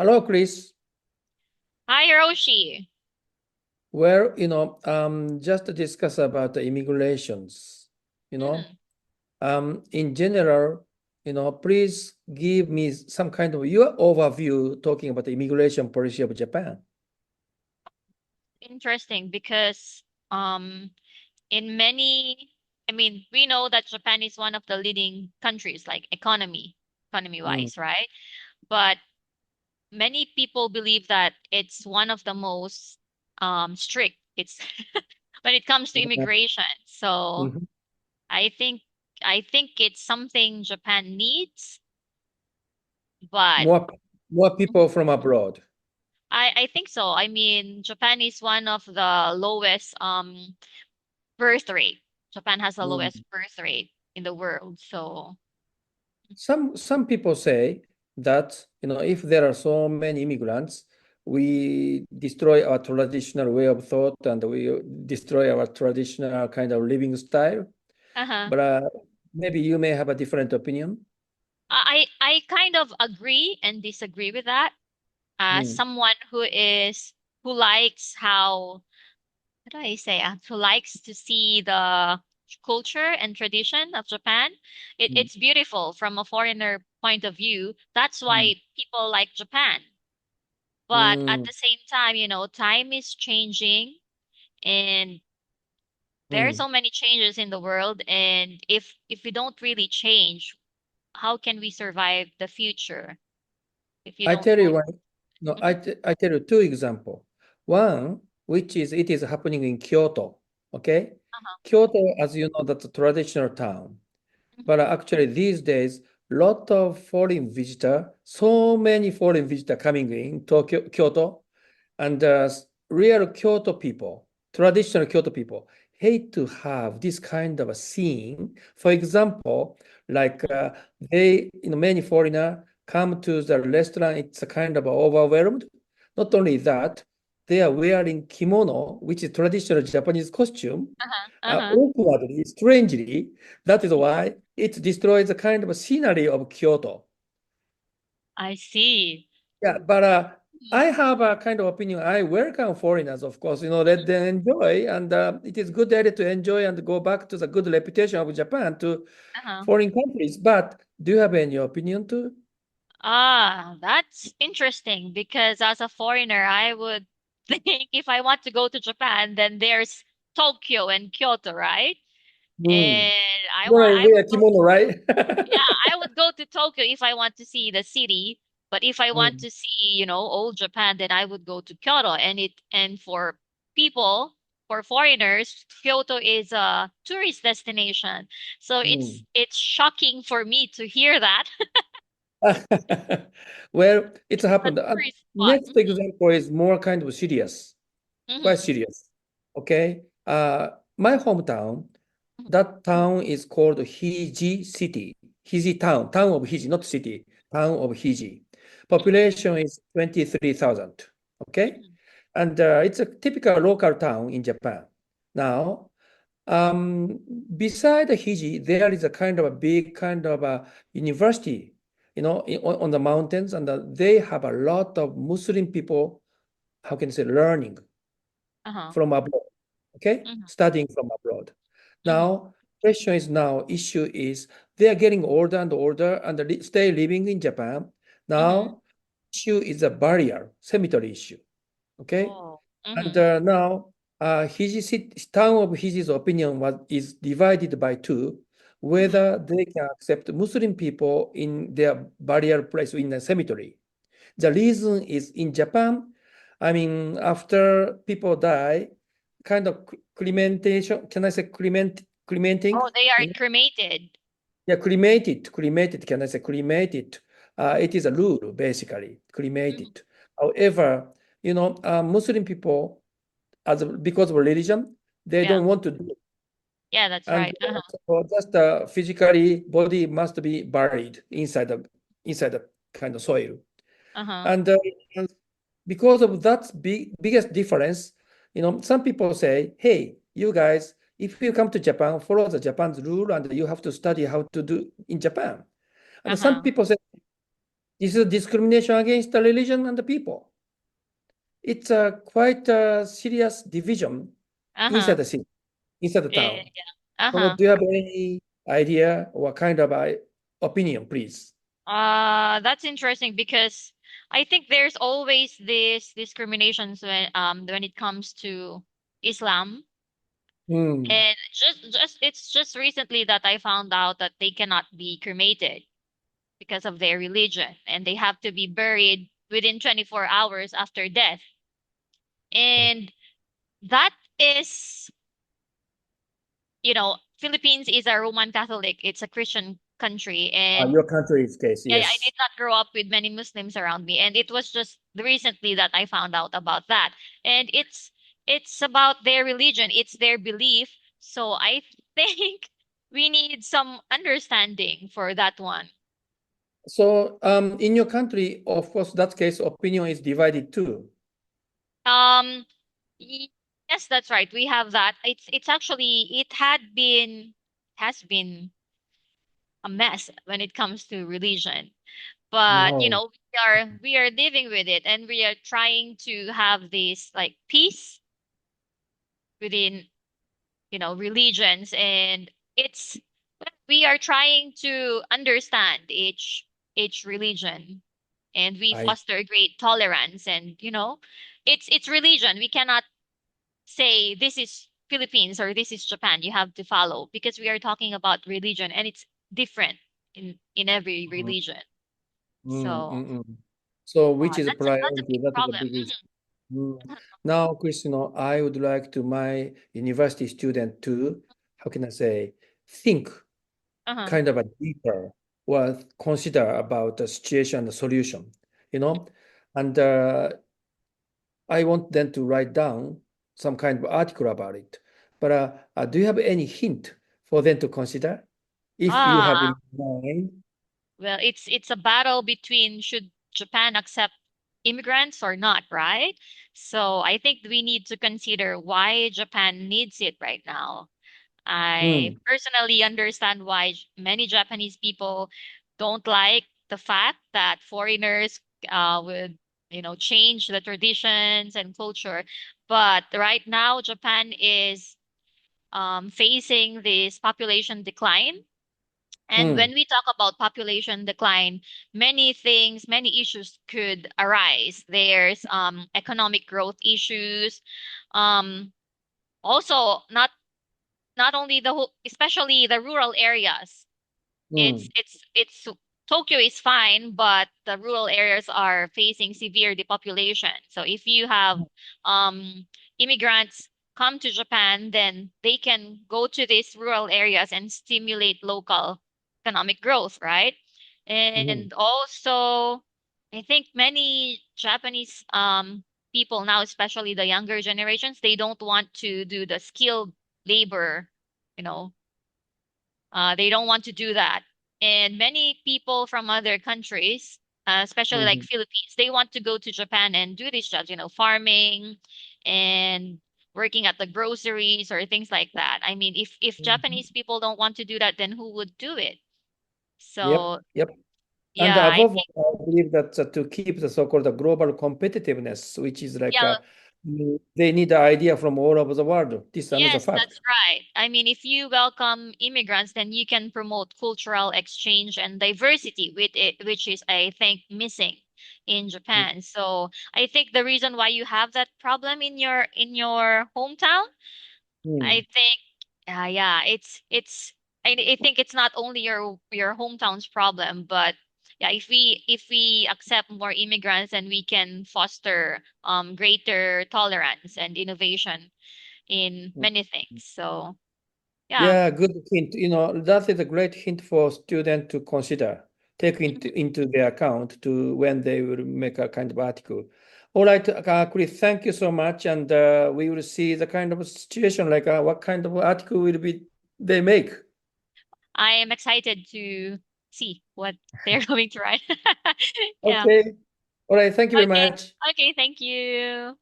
Hello, Chris. Hi, Roshi. Where, just to discuss about the immigrations, you know, Mhm. in general, please give me some kind of your overview talking about the immigration policy of Japan. Interesting because um in many we know that Japan is one of the leading countries like economy Mm, wise, right? But many people believe that it's one of the most strict it's when it comes to yeah. immigration. So Mhm. I think I think it's something Japan needs, but More, more people from abroad. I think so. I mean, Japan is one of the lowest birth rate. Japan has the lowest Mm. birth rate in the world. So, Some people say that, if there are so many immigrants, we destroy our traditional way of thought and we destroy our traditional kind of living style. uh-huh. But maybe you may have a different opinion. I kind of agree and disagree with that. As Mm, someone who likes how what do I say? Who likes to see the culture and tradition of Japan. mm, It's beautiful from a foreigner point of view. That's mm, why people like Japan. But at mm, the same time, time is changing and there are mm. so many changes in the world, and if we don't really change, how can we survive the future if you I don't tell you go? one, no, Mhm. I tell you two example. One, which is it is happening in Kyoto. Okay, Uh-huh. Kyoto, as you know, that's a traditional town. Mhm. But actually, these days, lot of foreign visitor, so many foreign visitor coming in Tokyo, Kyoto, and real Kyoto people, traditional Kyoto people, hate to have this kind of a scene. For example, like many foreigner come to the restaurant, it's a kind of overwhelmed. Not only that, they are wearing kimono, which is traditional Japanese costume, Uh-huh. Uh-huh. awkwardly, strangely. That is why it destroys the kind of scenery of Kyoto. I see. Yeah, but I Mhm. have a kind of opinion. I welcome foreigners, of course, let them enjoy, and it is good idea to enjoy and go back to the good reputation of Japan to Uh-huh. foreign countries. But do you have any opinion too? That's interesting because as a foreigner, I would think if I want to go to Japan, then there's Tokyo and Kyoto, right? Hmm. And You want to I would wear go. kimono, right? Yeah, I would go to Tokyo if I want to see the city, but if I want Hmm. to see, old Japan, then I would go to Kyoto. And for people, for foreigners, Kyoto is a tourist destination. So Hmm. it's shocking for me to hear that. Well, it's It's a happened. tourist spot. Next example is more kind of serious, quite Mm-hmm. serious. Okay. My hometown, that town is called Hiji City. Hiji town, town of Hiji, not city, town of Hiji. Population is 23,000. Okay. Mm-hmm. And it's a typical local town in Japan. Now, um, beside the Hiji, there is a kind of a big kind of a university, on the mountains, and they have a lot of Muslim people, how can I say, learning Uh-huh. from abroad, okay, Mm-hmm. studying from abroad. Mm-hmm. Now, question is now, issue is they are getting older and older and stay living in Japan. Mm-hmm. Now, issue is a barrier, cemetery issue, okay? Oh. And Mm-hmm. now, town of Hiji's opinion is divided by two, Mm-hmm. whether they can accept Muslim people in their barrier place in the cemetery. The reason is in Japan, I mean, after people die, kind of cremation, can I say cremating? Oh, they are You know, cremated. yeah, cremated, can I say cremated? It is a rule, basically, Mm-hmm. cremated. However, Muslim people, because of religion, they Yeah. don't want to do it. Yeah, that's And right. Uh-huh. so just physically, body must be buried inside the kind of soil. Uh-huh. And because of that biggest difference, some people say, hey, you guys, if you come to Japan, follow the Japan's rule and you have to study how to do in Japan. And some Uh-huh. people say, This is discrimination against the religion and the people. It's a quite a serious division inside Uh-huh. the city, inside the Yeah, town. yeah, yeah. So Uh-huh. do you have any idea or kind of opinion, please? That's interesting because I think there's always this discriminations when it comes to Islam. Hmm. And just it's just recently that I found out that they cannot be cremated because of their religion, and they have to be buried within 24 hours after death. And that is, Philippines is a Roman Catholic. It's a Christian country, and Your country's case, yeah, I yes. did not grow up with many Muslims around me, and it was just recently that I found out about that. And it's about their religion, it's their belief. So I think we need some understanding for that one. So in your country, of course, that case opinion is divided too. Um, y- yes, that's right. We have that. It's actually has been a mess when it comes to religion. But No. we are living with it, and we are trying to have this like peace within religions, and it's we are trying to understand each religion, and we I foster great tolerance, and it's religion. We cannot say this is Philippines or this is Japan. You have to follow because we are talking about religion, and it's different in every mm, religion. mm, So mm, mm. So which is a that's a priority? big That is a problem. big issue. Mm. Now, Christino, I would like to my university student to, how can I say, think Uh-huh. kind of a deeper or consider about the situation and the solution, you know? And I want them to write down some kind of article about it. But do you have any hint for them to consider? If you have Ah, in mind. well, it's a battle between should Japan accept immigrants or not, right? So I think we need to consider why Japan needs it right now. I Mm, personally understand why many Japanese people don't like the fact that foreigners would, change the traditions and culture. But right now, Japan is facing this population decline. And mm, when we talk about population decline, many things, many issues could arise. There's economic growth issues, um, also not only the whole, especially the rural areas. It's mm, it's it's Tokyo is fine, but the rural areas are facing severe depopulation. So if you have um immigrants come to Japan, then they can go to these rural areas and stimulate local economic growth, right? mm, And also, I think many Japanese people now, especially the younger generations, they don't want to do the skilled labor, you know, they don't want to do that. And many people from other countries, especially like mm, Philippines, they want to go to Japan and do these jobs, farming and working at the groceries or things like that. I mean, if mm. Japanese people don't want to do that, then who would do it? Yep, So, yep. And yeah, I above think, all, I believe that to keep the so-called global competitiveness, which is like yeah, they need the idea from all over the world. This is another yes, fact. that's right. I mean, if you welcome immigrants, then you can promote cultural exchange and diversity with it, which is, I think, missing in Japan. So I think the reason why you have that problem in your hometown, Mm, I think, yeah, I think it's not only your hometown's problem, but yeah, if we accept more immigrants, and we can foster greater tolerance and innovation in mm. many things. So, yeah, Yeah, good hint. That is a great hint for students to consider, take into their account to when they will make a kind of article. All right, Chris, thank you so much, and we will see the kind of situation like what kind of article will be they make. I am excited to see what they're going to write. Yeah. Okay. All right, thank you very Okay. much. Okay. Thank you.